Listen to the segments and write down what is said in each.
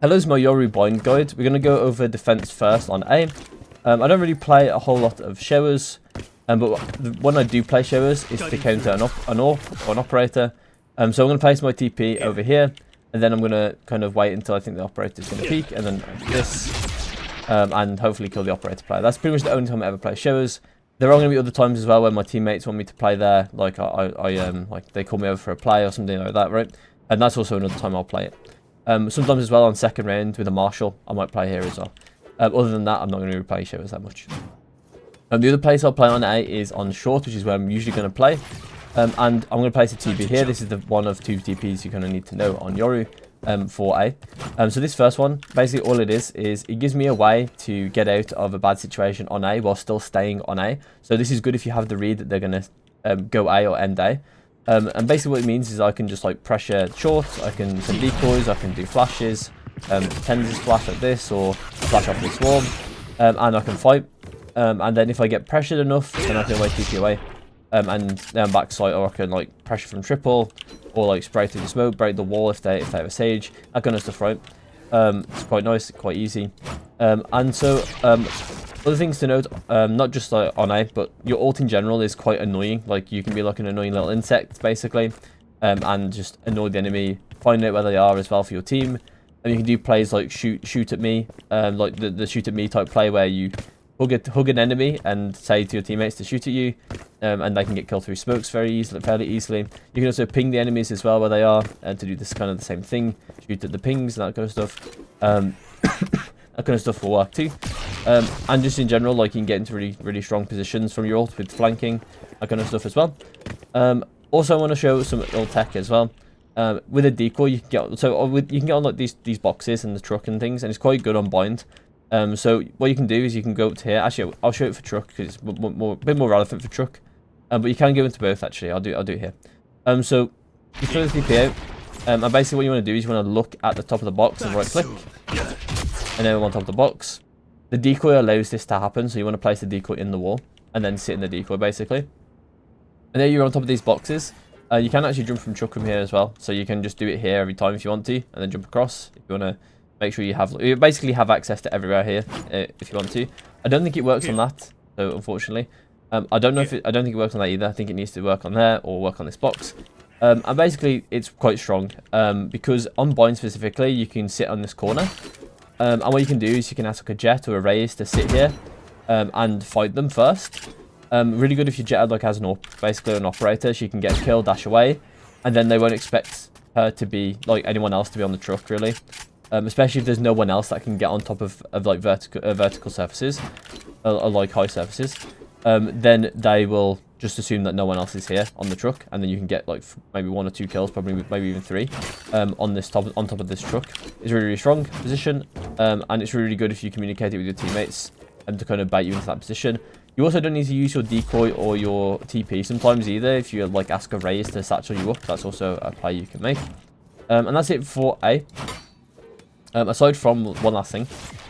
Hello's my Yoru blind guide. We're going to go over defense first on A. I don't really play a whole lot of showers, but when I do play showers, it's to counter an AWP or an operator. So I'm going to place my TP over here, and then I'm going to kind of wait until I think the operator is going to peek, and then this, and hopefully kill the operator player. That's pretty much the only time I ever play showers. There are going to be other times as well when my teammates want me to play there, like like they call me over for a play or something like that, right? And that's also another time I'll play it. Sometimes as well on second round with a Marshall, I might play here as well. Other than that, I'm not going to play showers that much. The other place I'll play on A is on short, which is where I'm usually going to play. And I'm going to place a TP here. This is the one of two TPs you're going to need to know on Yoru for A. So this first one, basically all it is it gives me a way to get out of a bad situation on A while still staying on A. So this is good if you have the read that they're going to go A or end A. And basically what it means is I can just like pressure short, I can send decoys, I can do flashes, pretend this flash like this, or flash off this wall, and I can fight. And then if I get pressured enough, then I can always TP away. And then backside, or I can like pressure from triple, or like spray through the smoke, break the wall if they have a sage, that kind of stuff, right? It's quite nice, quite easy. And so other things to note, not just like on A, but your ult in general is quite annoying. Like you can be like an annoying little insect basically, and just annoy the enemy, find out where they are as well for your team. And you can do plays like shoot at me, like the shoot at me type play where you hug an enemy and say to your teammates to shoot at you, and they can get killed through smokes fairly easily. You can also ping the enemies as well where they are, and to do this kind of the same thing, shoot at the pings and that kind of stuff. That kind of stuff will work too. And just in general, like you can get into really strong positions from your ult with flanking, that kind of stuff as well. Also, I want to show some ult tech as well. With a decoy, you can get on like these boxes and the truck and things, and it's quite good on bind. So what you can do is you can go up to here. Actually, I'll show it for truck because it's a bit more relevant for truck. But you can go into both actually. I'll do it here. So you throw the TP out, and basically what you want to do is you want to look at the top of the box and right click, and then on top of the box. The decoy allows this to happen, so you want to place the decoy in the wall and then sit in the decoy basically. And then you're on top of these boxes. You can actually jump from truck from here as well, so you can just do it here every time if you want to, and then jump across if you want to. Make sure you basically have access to everywhere here if you want to. I don't think it works on that, so unfortunately. I don't think it works on that either. I think it needs to work on there or work on this box. And basically it's quite strong because on bind specifically you can sit on this corner. And what you can do is you can ask like a jet or a raise to sit here and fight them first. Really good if your jet like has basically an operator, she can get killed, dash away, and then they won't expect her to be like anyone else to be on the truck really. Especially if there's no one else that can get on top of like vertical surfaces, or like high surfaces, then they will just assume that no one else is here on the truck, and then you can get like maybe 1 or 2 kills, probably maybe even 3, on top of this truck. It's a really strong position, and it's really good if you communicate it with your teammates and to kind of bait you into that position. You also don't need to use your decoy or your TP sometimes either. If you like ask a raise to satchel you up, that's also a play you can make. And that's it for A. Aside from one last thing,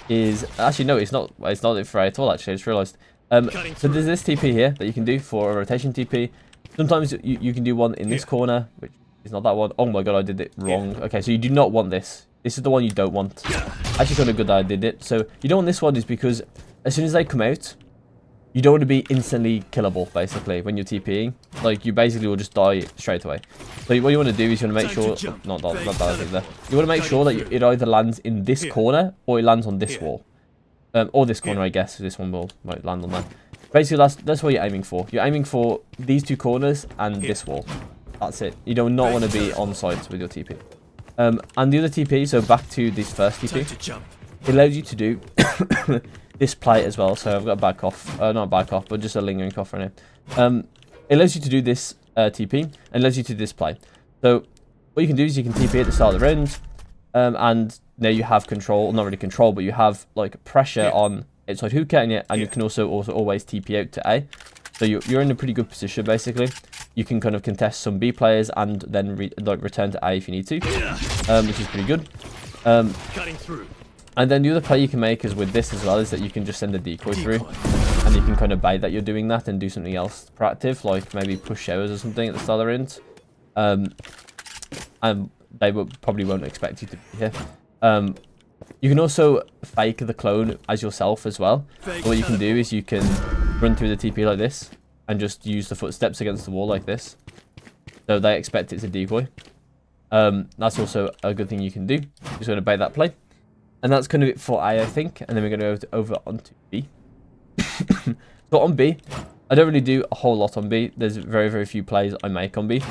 is actually no, it's not it for A at all. Actually, I just realised. So there's this TP here that you can do for a rotation TP. Sometimes you can do one in this corner, which is not that one. Oh my god, I did it wrong. Okay, so you do not want this. This is the one you don't want. Actually, kind of good that I did it. So you don't want this one is because as soon as they come out, you don't want to be instantly killable, basically, when you're TPing. Like, you basically will just die straight away. So what you want to do is you want to make sure... Not that either. You want to make sure that it either lands in this corner or it lands on this wall. Or this corner, I guess. This one might land on that. Basically, that's what you're aiming for. You're aiming for these 2 corners and this wall. That's it. You do not want to be on site with your TP. And the other TP, so back to this first TP, it allows you to do... this play as well, so I've got a bad cough, not a bad cough, but just a lingering cough right now. It allows you to do this TP, and allows you to do this play. So what you can do is you can TP at the start of the round, and now you have control, not really control, but you have like pressure on outside hookah, and you can also always TP out to A. So you're in a pretty good position basically. You can kind of contest some B players and then return to A if you need to, which is pretty good. Cutting through. And then the other play you can make is with this as well, is that you can just send a decoy through, and you can kind of bait that you're doing that and do something else proactive, like maybe push showers or something at the start of the round. And they probably won't expect you to be here. You can also fake the clone as yourself as well. Fake So what you can teleport. do is you can run through the TP like this and just use the footsteps against the wall like this. So they expect it's a decoy. That's also a good thing you can do. Just going to bait that play. And that's kind of it for A, I think. And then we're going to go over onto B. So on B, I don't really do a whole lot on B. There's very, very few plays I make on B.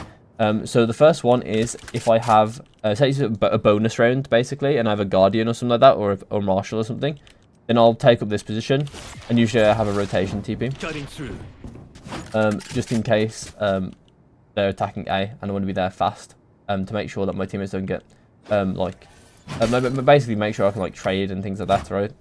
So the first one is if I have, say it's a bonus round, basically, and I have a Guardian or something like that, or a Marshal or something, then I'll take up this position. And usually I have a rotation TP. Cutting through. Just in case they're attacking A, and I want to be there fast to make sure that my teammates don't get, basically make sure I can, like, trade and things like that, right?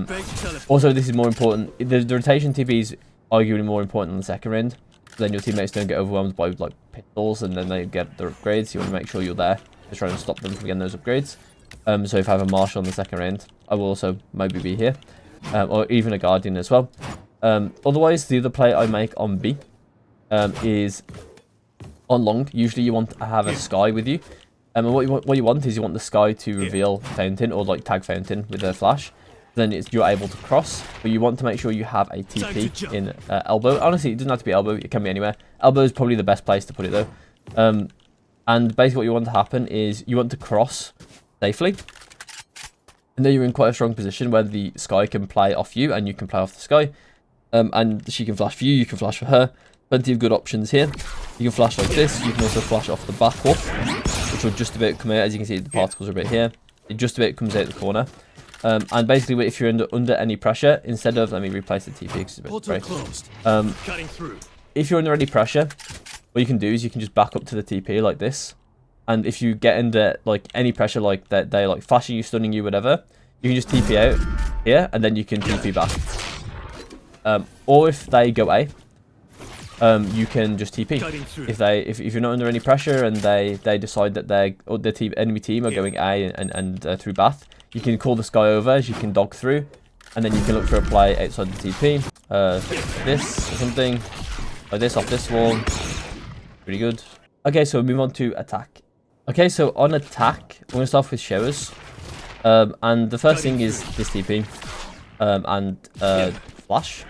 Fake teleport. Also, this is more important. The rotation TP is arguably more important than the second round. So then your teammates don't get overwhelmed by like pistols and then they get their upgrades. You want to make sure you're there to try and stop them from getting those upgrades. So if I have a Marshal in the second round, I will also maybe be here. Or even a Guardian as well. Otherwise, the other play I make on B is on long. Usually you want to have a Sky with you. And what you want is you want the Sky to reveal Fountain or like tag Fountain with a flash. Then you're able to cross, but you want to make sure you have a TP in elbow. Honestly, it doesn't have to be elbow, it can be anywhere. Elbow is probably the best place to put it though. And basically what you want to happen is you want to cross safely. And then you're in quite a strong position where the Sky can play off you and you can play off the Sky. And she can flash for you, you can flash for her. Plenty of good options here. You can flash like this, you can also flash off the back wall, which will just about come out. As you can see, the particles are a bit here. It just about comes out the corner. And basically, if you're under any pressure, instead of, let me replace the TP because it's a bit Portal bright. closed. Cutting through. If you're under any pressure, what you can do is you can just back up to the TP like this. And if you get under like any pressure, like that they're like flashing you, stunning you, whatever, you can just TP out here, and then you can TP back. Or if they go A, you can just TP. If you're not under any pressure and they decide that the enemy team are going A and through Bath, you can call the Sky over as you can dog through, and then you can look for a play outside the TP. This or something like this off this wall. Pretty good. Okay, so we move on to attack. Okay, so on attack, we're gonna start off with showers, and the first thing is this TP and flash.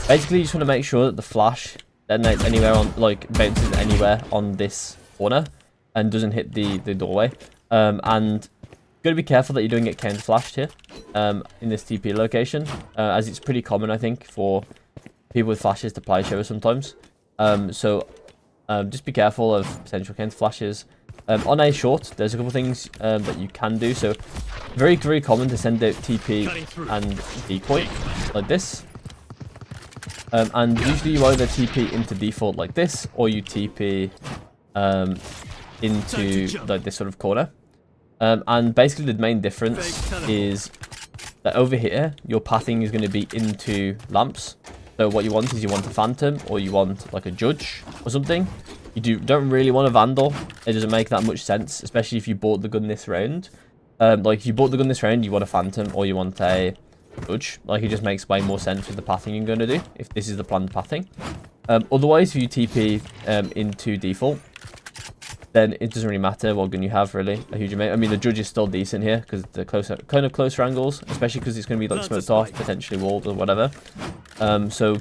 Basically, you just want to make sure that the flash detonates anywhere on, like, bounces anywhere on this corner and doesn't hit the doorway. And you got to be careful that you don't get counter flashed here in this TP location, as it's pretty common, I think, for people with flashes to play shower sometimes. So just be careful of potential counter flashes. On A short, there's a couple things that you can do. So very, very common to send out TP and decoy like this. And usually you either TP into default like this, or you TP into like this sort of corner. And basically the main difference is that over here, your pathing is going to be into lamps. So what you want is you want a Phantom, or you want like a Judge or something. You don't really want a Vandal. It doesn't make that much sense, especially if you bought the gun this round. Like if you bought the gun this round, you want a Phantom or you want a Judge. Like it just makes way more sense with the pathing you're going to do, if this is the planned pathing. Otherwise, if you TP into default, then it doesn't really matter what gun you have, really, a huge amount. I mean, the Judge is still decent here because they're kind of closer angles, especially because it's going to be like smoked off, potentially walled or whatever. So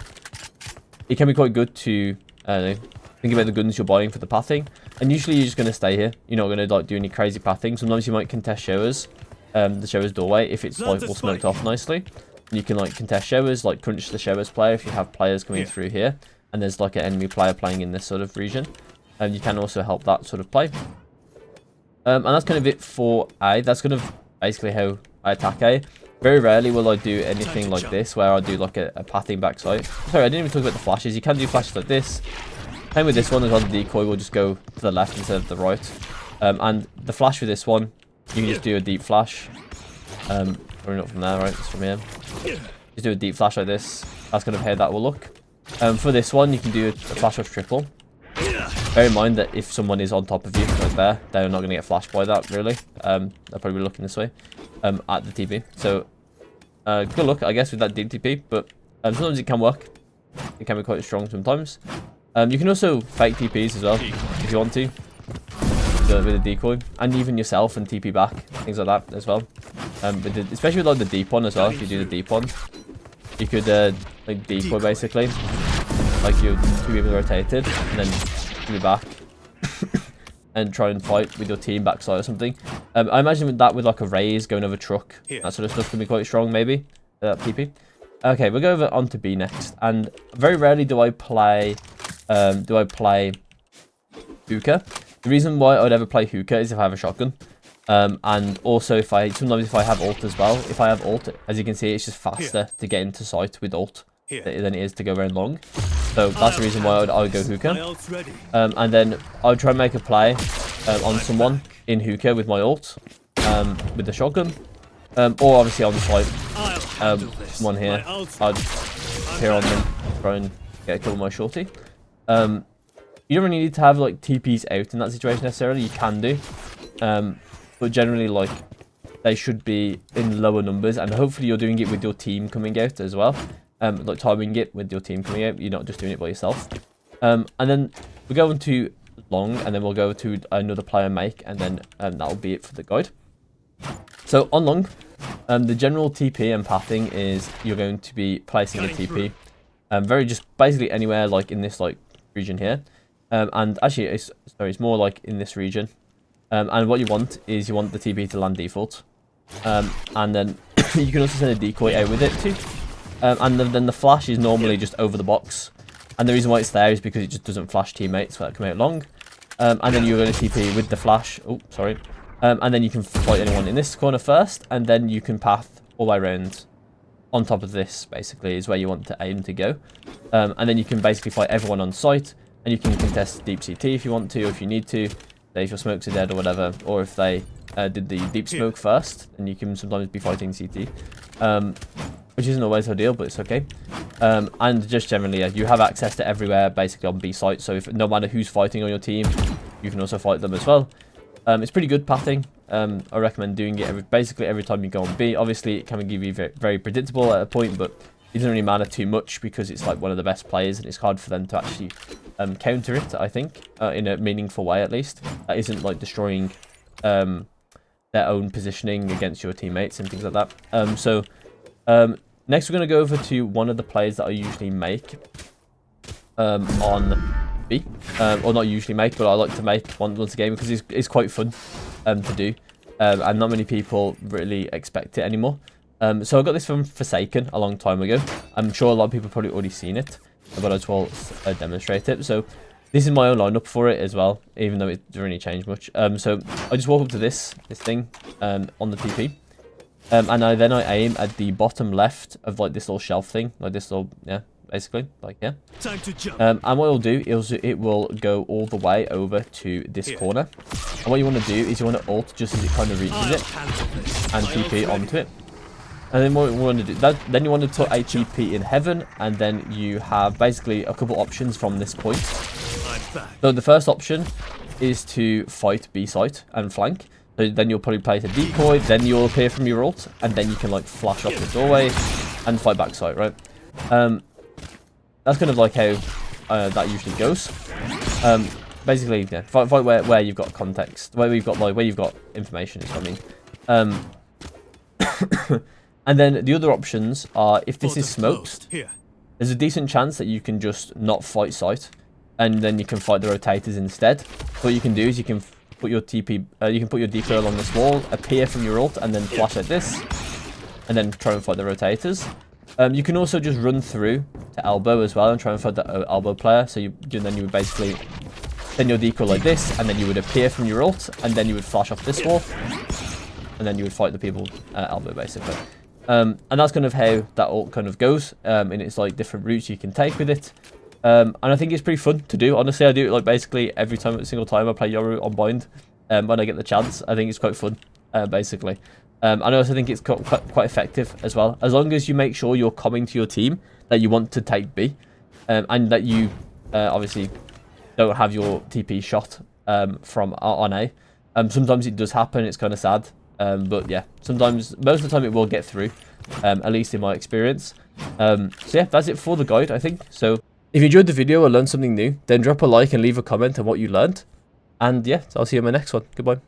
it can be quite good to think about the guns you're buying for the pathing. And usually you're just going to stay here. You're not going to like do any crazy pathing. Sometimes you might contest showers, the showers doorway, if it's like all smoked off nicely. You can like contest showers, like crunch the showers player if you have players coming through here, and there's like an enemy player playing in this sort of region. And you can also help that sort of play. And that's kind of it for A. That's kind of basically how I attack A. Very rarely will I do anything like this, where I do like a pathing backside. Sorry, I didn't even talk about the flashes. You can do flashes like this. Same with this one as well. The decoy will just go to the left instead of the right. And the flash with this one, you can just do a deep flash. Probably not from there, right? It's from here. Just do a deep flash like this. That's kind of how that will look. For this one, you can do a flash off triple. Bear in mind that if someone is on top of you, like there, they're not going to get flashed by that, really. They'll probably be looking this way at the TP. So, good luck, I guess, with that deep TP. But sometimes it can work. It can be quite strong sometimes. You can also fake TPs as well, if you want to. With a decoy. And even yourself and TP back. Things like that as well. Especially with like the deep one as well. If you do the deep one, you could like decoy basically, like you 2 people rotated, and then be back and try and fight with your team backside or something. I imagine with that, with like a raise going over truck, that sort of stuff can be quite strong maybe. PP. Okay, we'll go over onto B next, and very rarely do I play hookah. The reason why I'd ever play hookah is if I have a shotgun. And also sometimes if I have ult as well. If I have ult, as you can see, it's just faster to get into sight with ult than it is to go very long. So that's the reason why I would go hookah. And then I would try and make a play on someone in hookah with my ult, with the shotgun, or obviously on sight. One here, I'd peer on them, try and get a kill with my shorty. You don't really need to have like TPs out in that situation necessarily. You can do. But generally, like, they should be in lower numbers, and hopefully you're doing it with your team coming out as well. Like timing it with your team coming out. You're not just doing it by yourself. And then we'll go into long, and then we'll go to another player make, and then that'll be it for the guide. So on long, the general TP and pathing is you're going to be placing a TP, just basically anywhere like in this like region here. And actually, it's more like in this region. And what you want is the TP to land default. And then you can also send a decoy out with it too. And then the flash is normally just over the box. And the reason why it's there is because it just doesn't flash teammates that come out long. And then you're going to TP with the flash. Oh, sorry. And then you can fight anyone in this corner first. And then you can path all the way around on top of this, basically, is where you want to aim to go. And then you can basically fight everyone on site. And you can contest deep CT if you want to, or if you need to. If your smokes are dead or whatever, or if they did the deep smoke first, then you can sometimes be fighting CT, which isn't always ideal, but it's okay. And just generally, you have access to everywhere basically on B site, so if no matter who's fighting on your team, you can also fight them as well. It's pretty good pathing. I recommend doing it basically every time you go on B. Obviously, it can give you very predictable at a point, but it doesn't really matter too much because it's like one of the best players, and it's hard for them to actually counter it, I think, in a meaningful way at least. That isn't like destroying their own positioning against your teammates and things like that. Next we're going to go over to one of the plays that I usually make on B. Or not usually make, but I like to make once a game because it's quite fun to do. And not many people really expect it anymore. So I got this from Forsaken a long time ago. I'm sure a lot of people have probably already seen it, but I just will demonstrate it. So this is my own lineup for it as well, even though it doesn't really change much. So I just walk up to this thing on the TP, and then I aim at the bottom left of like this little shelf thing, like this little, yeah, basically like here. Time to jump. And what it'll do is it will go all the way over to this corner. And what you want to do is you want to ult just as it kind of reaches it, and TP onto it. And then what you want to do, then you want to put a TP in heaven, and then you have basically a couple options from this point. So the first option is to fight B site and flank. So then you'll probably place a decoy, then you'll appear from your ult, and then you can like flash up the doorway and fight back site, right? That's kind of like how that usually goes. Basically, yeah, fight where you've got context, where you've got information is what I mean. And then the other options are, if this is smoked, there's a decent chance that you can just not fight site, and then you can fight the rotators instead. What you can do is you can put your TP, you can put your decoy along this wall, appear from your ult, and then flash like this, and then try and fight the rotators. You can also just run through to elbow as well and try and fight the elbow player. So then you would basically send your decoy like this, and then you would appear from your ult, and then you would flash off this wall, and then you would fight the people elbow basically. And that's kind of how that ult kind of goes, and it's like different routes you can take with it. And I think it's pretty fun to do. Honestly, I do it like basically every single time I play Yoru on Bind, when I get the chance. I think it's quite fun, basically. And I also think it's quite effective as well, as long as you make sure you're coming to your team that you want to take B, and that you obviously don't have your TP shot from on A. Sometimes it does happen. It's kind of sad. But yeah, most of the time it will get through, at least in my experience. So yeah, that's it for the guide, I think. So if you enjoyed the video or learned something new, then drop a like and leave a comment on what you learned. And yeah, I'll see you in my next one. Goodbye.